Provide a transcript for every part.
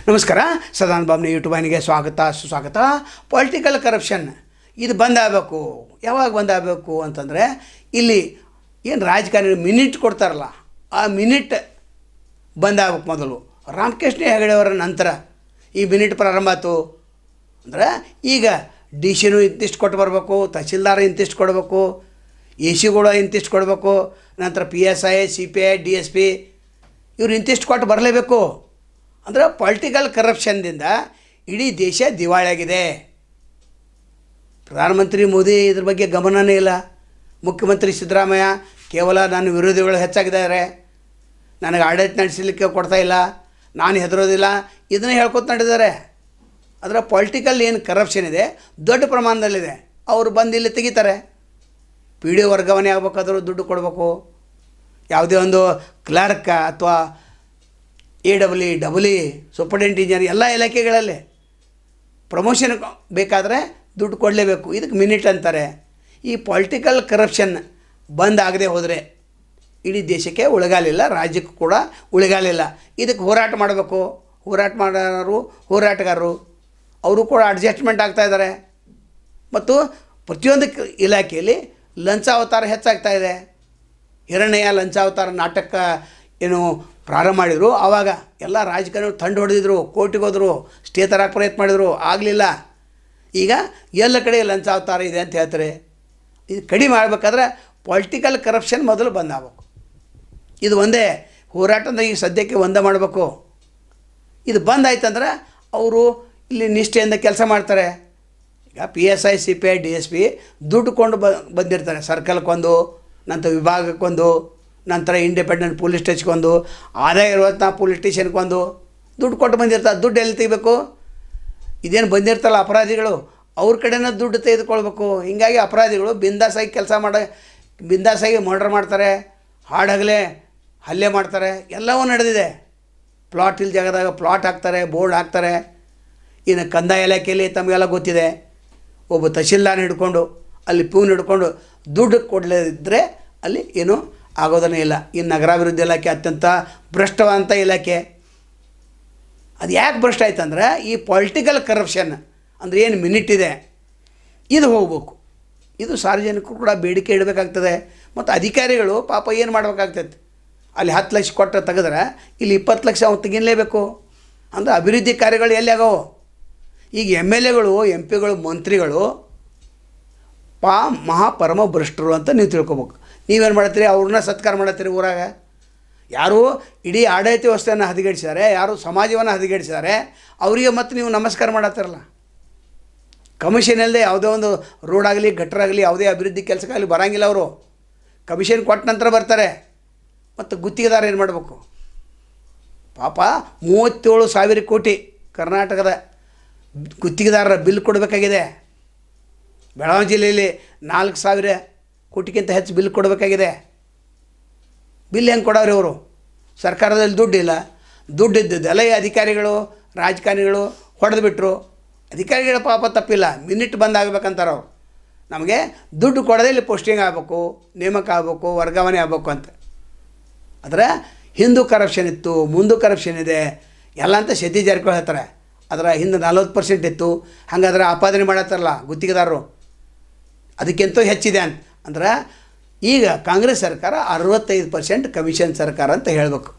ನಮಸ್ಕಾರ. ಸದಾನಂದ ಬಾಬುನ ಯೂಟ್ಯೂಬ್ ವಾಹಿನಿಗೆ ಸ್ವಾಗತ ಸುಸ್ವಾಗತ. ಪೊಲಿಟಿಕಲ್ ಕರಪ್ಷನ್ ಇದು ಬಂದಾಗಬೇಕು. ಯಾವಾಗ ಬಂದಾಗಬೇಕು ಅಂತಂದರೆ ಇಲ್ಲಿ ಏನು ರಾಜಕಾರಣಿ ಮಿನಿಟ್ ಕೊಡ್ತಾರಲ್ಲ, ಆ ಮಿನಿಟ್ ಬಂದಾಗಬೇಕು. ಮೊದಲು ರಾಮಕೃಷ್ಣ ಹೆಗಡೆ ಅವರ ನಂತರ ಈ ಮಿನಿಟ್ ಪ್ರಾರಂಭ ಆಯ್ತು ಅಂದರೆ ಈಗ ಡಿ ಸಿನೂ ಇಂತಿಷ್ಟು ಕೊಟ್ಟು ಬರಬೇಕು, ತಹಸೀಲ್ದಾರ್ ಇಂತಿಷ್ಟು ಕೊಡಬೇಕು, ಎ ಸಿಗಳು ಇಂತಿಷ್ಟು ಕೊಡಬೇಕು, ನಂತರ PSI CPI DSP ಇವ್ರು ಇಂತಿಷ್ಟು ಕೊಟ್ಟು ಬರಲೇಬೇಕು. ಅಂದರೆ ಪೊಲಿಟಿಕಲ್ ಕರಪ್ಷನ್ದಿಂದ ಇಡೀ ದೇಶ ದಿವಾಳಿಯಾಗಿದೆ. ಪ್ರಧಾನಮಂತ್ರಿ ಮೋದಿ ಇದ್ರ ಬಗ್ಗೆ ಗಮನವೇ ಇಲ್ಲ. ಮುಖ್ಯಮಂತ್ರಿ ಸಿದ್ದರಾಮಯ್ಯ ಕೇವಲ ನನ್ನ ವಿರೋಧಿಗಳು ಹೆಚ್ಚಾಗಿದ್ದಾರೆ, ನನಗೆ ಆಡಳಿತ ನಡೆಸಲಿಕ್ಕೆ ಕೊಡ್ತಾಯಿಲ್ಲ, ನಾನು ಹೆದರೋದಿಲ್ಲ, ಇದನ್ನೇ ಹೇಳ್ಕೊತ ನಡೆದಿದ್ದಾರೆ. ಅದರ ಪೊಲಿಟಿಕಲ್ ಏನು ಕರಪ್ಷನ್ ಇದೆ ದೊಡ್ಡ ಪ್ರಮಾಣದಲ್ಲಿದೆ. ಅವರು ಬಂದು ಇಲ್ಲಿ ತೆಗಿತಾರೆ. PDO ವರ್ಗಾವಣೆ ಆಗಬೇಕಾದ್ರೂ ದುಡ್ಡು ಕೊಡಬೇಕು. ಯಾವುದೇ ಒಂದು ಕ್ಲರ್ಕ್ ಅಥವಾ AWE ಸೂಪರ್ಡೆಂಟ್ ಇಂಜಿನಿಯರ್ ಎಲ್ಲ ಇಲಾಖೆಗಳಲ್ಲಿ ಪ್ರಮೋಷನ್ ಬೇಕಾದರೆ ದುಡ್ಡು ಕೊಡಲೇಬೇಕು. ಇದಕ್ಕೆ ಮಿನಿಟ್ ಅಂತಾರೆ. ಈ ಪೊಲಿಟಿಕಲ್ ಕರಪ್ಷನ್ ಬಂದ್ ಆಗದೆ ಹೋದರೆ ಇಡೀ ದೇಶಕ್ಕೆ ಉಳಿಗಾಲಿಲ್ಲ, ರಾಜ್ಯಕ್ಕೂ ಕೂಡ ಉಳಿಗಾಲಿಲ್ಲ. ಇದಕ್ಕೆ ಹೋರಾಟ ಮಾಡಬೇಕು. ಹೋರಾಟ ಮಾಡೋರು ಹೋರಾಟಗಾರರು ಅವರು ಕೂಡ ಅಡ್ಜಸ್ಟ್ಮೆಂಟ್ ಆಗ್ತಾಯಿದ್ದಾರೆ. ಮತ್ತು ಪ್ರತಿಯೊಂದು ಇಲಾಖೆಯಲ್ಲಿ ಲಂಚಾವತಾರ ಹೆಚ್ಚಾಗ್ತಾಯಿದೆ. ಹಿರಣ್ಯ ಲಂಚಾವತಾರ ನಾಟಕ ಏನು ಪ್ರಾರಂಭ ಮಾಡಿದರು, ಆವಾಗ ಎಲ್ಲ ರಾಜಕಾರಣಿಗಳು ತಂಡು ಹೊಡೆದಿದ್ರು, ಕೋರ್ಟಿಗೆ ಹೋದರು, ಸ್ಟೇ ತರಕ್ಕೆ ಪ್ರಯತ್ನ ಮಾಡಿದರು, ಆಗಲಿಲ್ಲ. ಈಗ ಎಲ್ಲ ಕಡೆ ಲಂಚಾವತಾರ ಇದೆ ಅಂತ ಹೇಳ್ತಾರೆ. ಇದು ಕಡಿಮೆ ಆಗಬೇಕಾದ್ರೆ ಪೊಲಿಟಿಕಲ್ ಕರಪ್ಷನ್ ಮೊದಲು ಬಂದಾಗಬೇಕು. ಇದು ಒಂದೇ ಹೋರಾಟದ ಈಗ ಸದ್ಯಕ್ಕೆ ಒಂದೇ ಮಾಡಬೇಕು. ಇದು ಬಂದಾಯ್ತಂದ್ರೆ ಅವರು ಇಲ್ಲಿ ನಿಷ್ಠೆಯಿಂದ ಕೆಲಸ ಮಾಡ್ತಾರೆ. ಈಗ PSI CPI DSP ದುಡ್ಡು ಕೊಂಡು ಬಂದಿರ್ತಾರೆ. ಸರ್ಕಲ್ಗೊಂದು, ನಂತರ ವಿಭಾಗಕ್ಕೊಂದು, ನಂತರ ಇಂಡಿಪೆಂಡೆಂಟ್ ಪೊಲೀಸ್ ಸ್ಟೇಷನ್ಗೊಂದು, ಆದಾಯ 24 ಪೊಲೀಸ್ ಸ್ಟೇಷನ್ಗೊಂದು ದುಡ್ಡು ಕೊಟ್ಟು ಬಂದಿರ್ತಾರೆ. ದುಡ್ಡು ಎಲ್ಲಿ ತೆಗಿಬೇಕು? ಇದೇನು ಬಂದಿರ್ತಾರಲ್ಲ ಅಪರಾಧಿಗಳು, ಅವ್ರ ಕಡೆನೇ ದುಡ್ಡು ತೆಗೆದುಕೊಳ್ಬೇಕು. ಹೀಗಾಗಿ ಅಪರಾಧಿಗಳು ಬಿಂದಾಸಾಗಿ ಕೆಲಸ ಬಿಂದಾಸಾಗಿ ಮರ್ಡರ್ ಮಾಡ್ತಾರೆ, ಹಾಡಾಗಲೇ ಹಲ್ಲೆ ಮಾಡ್ತಾರೆ. ಎಲ್ಲವೂ ನಡೆದಿದೆ. ಪ್ಲಾಟ್ ಇಲ್ಲ ಜಾಗದಾಗ ಪ್ಲಾಟ್ ಹಾಕ್ತಾರೆ, ಬೋರ್ಡ್ ಹಾಕ್ತಾರೆ. ಇನ್ನು ಕಂದಾಯ ಇಲಾಖೆಯಲ್ಲಿ ತಮಗೆಲ್ಲ ಗೊತ್ತಿದೆ, ಒಬ್ಬ ತಹಸೀಲ್ದಾರ್ ಹಿಡ್ಕೊಂಡು ಅಲ್ಲಿ ಪ್ಯೂನ್ ಹಿಡ್ಕೊಂಡು ದುಡ್ಡು ಕೊಡಲಿದ್ದರೆ ಅಲ್ಲಿ ಏನೂ ಆಗೋದನ್ನೇ ಇಲ್ಲ. ಇನ್ನು ನಗರಾಭಿವೃದ್ಧಿ ಇಲಾಖೆ ಅತ್ಯಂತ ಭ್ರಷ್ಟವಾದಂಥ ಇಲಾಖೆ. ಅದು ಯಾಕೆ ಭ್ರಷ್ಟ ಆಯ್ತಂದ್ರೆ ಈ ಪೊಲಿಟಿಕಲ್ ಕರಪ್ಷನ್ ಅಂದರೆ ಏನು ಮಿನಿಟ್ ಇದೆ ಇದು ಹೋಗ್ಬೇಕು. ಇದು ಸಾರ್ವಜನಿಕರು ಕೂಡ ಬೇಡಿಕೆ ಇಡಬೇಕಾಗ್ತದೆ. ಮತ್ತು ಅಧಿಕಾರಿಗಳು ಪಾಪ ಏನು ಮಾಡಬೇಕಾಗ್ತೈತೆ, ಅಲ್ಲಿ 10 ಲಕ್ಷ ಕೊಟ್ಟು ತೆಗೆದ್ರೆ ಇಲ್ಲಿ 20 ಲಕ್ಷ ಅವ್ನು ತೆಗಿಲೇಬೇಕು. ಅಂದರೆ ಅಭಿವೃದ್ಧಿ ಕಾರ್ಯಗಳು ಎಲ್ಲಿ ಆಗೋ? ಈಗ MLAಗಳು MP ಗಳು ಮಂತ್ರಿಗಳು ಮಹಾಪರಮ ಭ್ರಷ್ಟರು ಅಂತ ನೀವು ತಿಳ್ಕೊಬೇಕು. ನೀವೇನು ಮಾಡ್ತೀರಿ? ಅವ್ರನ್ನ ಸತ್ಕಾರ ಮಾಡತ್ತೀರಿ ಊರಾಗ. ಯಾರು ಇಡೀ ಆಡಳಿತ ವ್ಯವಸ್ಥೆಯನ್ನು ಹದಗೆಡಿಸಿದ್ದಾರೆ, ಯಾರು ಸಮಾಜವನ್ನು ಹದಗೆಡಿಸಿದ್ದಾರೆ, ಅವರಿಗೆ ಮತ್ತು ನೀವು ನಮಸ್ಕಾರ ಮಾಡತ್ತಿರಲ್ಲ. ಕಮಿಷನ್ ಇಲ್ಲದೆ ಯಾವುದೇ ಒಂದು ರೋಡ್ ಆಗಲಿ ಗಟ್ಟರ್ ಆಗಲಿ ಯಾವುದೇ ಅಭಿವೃದ್ಧಿ ಕೆಲಸಕ್ಕಾಗಲಿ ಬರೋಂಗಿಲ್ಲ. ಅವರು ಕಮಿಷನ್ ಕೊಟ್ಟ ನಂತರ ಬರ್ತಾರೆ. ಮತ್ತು ಗುತ್ತಿಗೆದಾರ ಏನು ಮಾಡಬೇಕು? ಪಾಪ 37,000 ಕೋಟಿ ಕರ್ನಾಟಕದ ಗುತ್ತಿಗೆದಾರರ ಬಿಲ್ ಕೊಡಬೇಕಾಗಿದೆ. ಬೆಳಗಾವಿ ಜಿಲ್ಲೆಯಲ್ಲಿ 4,000 ಕೋಟಿಗಿಂತ ಹೆಚ್ಚು ಬಿಲ್ ಕೊಡಬೇಕಾಗಿದೆ. ಬಿಲ್ ಹೆಂಗೆ ಕೊಡೋರು ಇವರು? ಸರ್ಕಾರದಲ್ಲಿ ದುಡ್ಡಿಲ್ಲ. ದುಡ್ಡು ಇದ್ದದ್ದೆಲ್ಲ ಈ ಅಧಿಕಾರಿಗಳು ರಾಜಕಾರಣಿಗಳು ಹೊಡೆದು ಬಿಟ್ಟರು. ಅಧಿಕಾರಿಗಳ ಪಾಪ ತಪ್ಪಿಲ್ಲ, ಮಿನಿಟ್ ಬಂದಾಗಬೇಕಂತಾರೆ ಅವರು. ನಮಗೆ ದುಡ್ಡು ಕೊಡೋದೇ ಇಲ್ಲಿ ಪೋಸ್ಟಿಂಗ್ ಆಗಬೇಕು, ನೇಮಕ ಆಗಬೇಕು, ವರ್ಗಾವಣೆ ಆಗಬೇಕು ಅಂತ. ಆದರೆ ಹಿಂದೂ ಕರಪ್ಷನ್ ಇತ್ತು, ಮುಂದೆ ಕರಪ್ಷನ್ ಇದೆ ಎಲ್ಲ ಅಂತ ಸತೀಶ್ ಜಾರಕಿಹೊಳಿ ಹೇಳ್ತಾರೆ. ಅದರ ಹಿಂದೆ 40% ಇತ್ತು. ಹಾಗಾದ್ರೆ ಆಪಾದನೆ ಮಾಡತ್ತಾರಲ್ಲ ಗುತ್ತಿಗೆದಾರರು, ಅದಕ್ಕಿಂತ ಹೆಚ್ಚಿದೆ ಅಂದ್ರೆ ಈಗ ಕಾಂಗ್ರೆಸ್ ಸರ್ಕಾರ 65% ಕಮಿಷನ್ ಸರ್ಕಾರ ಅಂತ ಹೇಳಬೇಕು.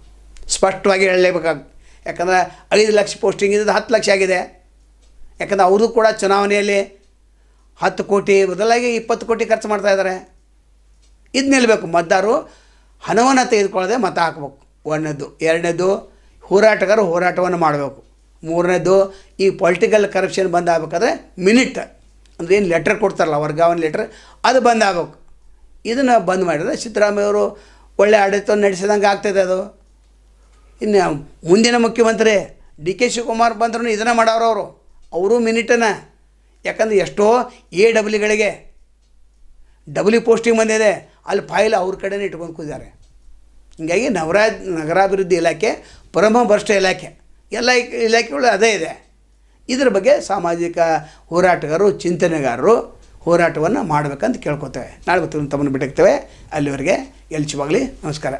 ಸ್ಪಷ್ಟವಾಗಿ ಹೇಳಲೇಬೇಕಾಗ್ತದೆ. ಯಾಕಂದರೆ 5 ಲಕ್ಷ ಪೋಸ್ಟಿಂಗ್ ಇದ್ದದ್ದು 10 ಲಕ್ಷ ಆಗಿದೆ. ಯಾಕಂದರೆ ಅವರು ಕೂಡ ಚುನಾವಣೆಯಲ್ಲಿ 10 ಕೋಟಿ ಬದಲಾಗಿ 20 ಕೋಟಿ ಖರ್ಚು ಮಾಡ್ತಾಯಿದ್ದಾರೆ. ಇದು ನಿಲ್ಲಬೇಕು. ಮತದಾರರು ಹಣವನ್ನು ತೆಗೆದುಕೊಳ್ಳದೆ ಮತ ಹಾಕಬೇಕು. ಒಂದನೇದು. ಎರಡನೇದು, ಹೋರಾಟಗಾರರು ಹೋರಾಟವನ್ನು ಮಾಡಬೇಕು. ಮೂರನೇದು, ಈ ಪೊಲಿಟಿಕಲ್ ಕರಪ್ಷನ್ ಬಂದ್ ಆಗಬೇಕಾದ್ರೆ ಮಿನಿಟ್ ಅಂದರೆ ಏನು ಲೆಟ್ರ್ ಕೊಡ್ತಾರಲ್ಲ ವರ್ಗಾವಣೆ ಲೆಟ್ರ್, ಅದು ಬಂದ್ ಆಗಬೇಕು. ಇದನ್ನು ಬಂದ್ ಮಾಡಿದರೆ ಸಿದ್ದರಾಮಯ್ಯವರು ಒಳ್ಳೆ ಆಡಳಿತ ನಡೆಸಿದಂಗೆ ಆಗ್ತದೆ. ಅದು ಇನ್ನು ಮುಂದಿನ ಮುಖ್ಯಮಂತ್ರಿ DK ಶಿವಕುಮಾರ್ ಬಂದ್ರೂ ಇದನ್ನು ಮಾಡೋರು ಅವರು ಮಿನಿಟನ್ನು. ಯಾಕಂದರೆ ಎಷ್ಟೋ AWEಗಳಿಗೆ W ಪೋಸ್ಟಿಂಗ್ ಬಂದಿದೆ, ಅಲ್ಲಿ ಫೈಲ್ ಅವ್ರ ಕಡೆನೇ ಇಟ್ಕೊಂಡು ಕೂತಿದ್ದಾರೆ. ಹೀಗಾಗಿ ನಗರಾಭಿವೃದ್ಧಿ ಇಲಾಖೆ ಪರಮ ಭ್ರಷ್ಟ ಇಲಾಖೆ. ಎಲ್ಲ ಇಲಾಖೆಗಳು ಅದೇ ಇದೆ. ಇದರ ಬಗ್ಗೆ ಸಾಮಾಜಿಕ ಹೋರಾಟಗಾರರು ಚಿಂತನೆಗಾರರು ಹೋರಾಟವನ್ನು ಮಾಡಬೇಕಂತ ಕೇಳ್ಕೊತೇವೆ. ನಾಳೆ ತಮ್ಮನ್ನು ಬಿಟ್ಟಿರ್ತೇವೆ. ಅಲ್ಲಿವರೆಗೆ ಎಲ್ಚಿವಾಗಲಿ. ನಮಸ್ಕಾರ.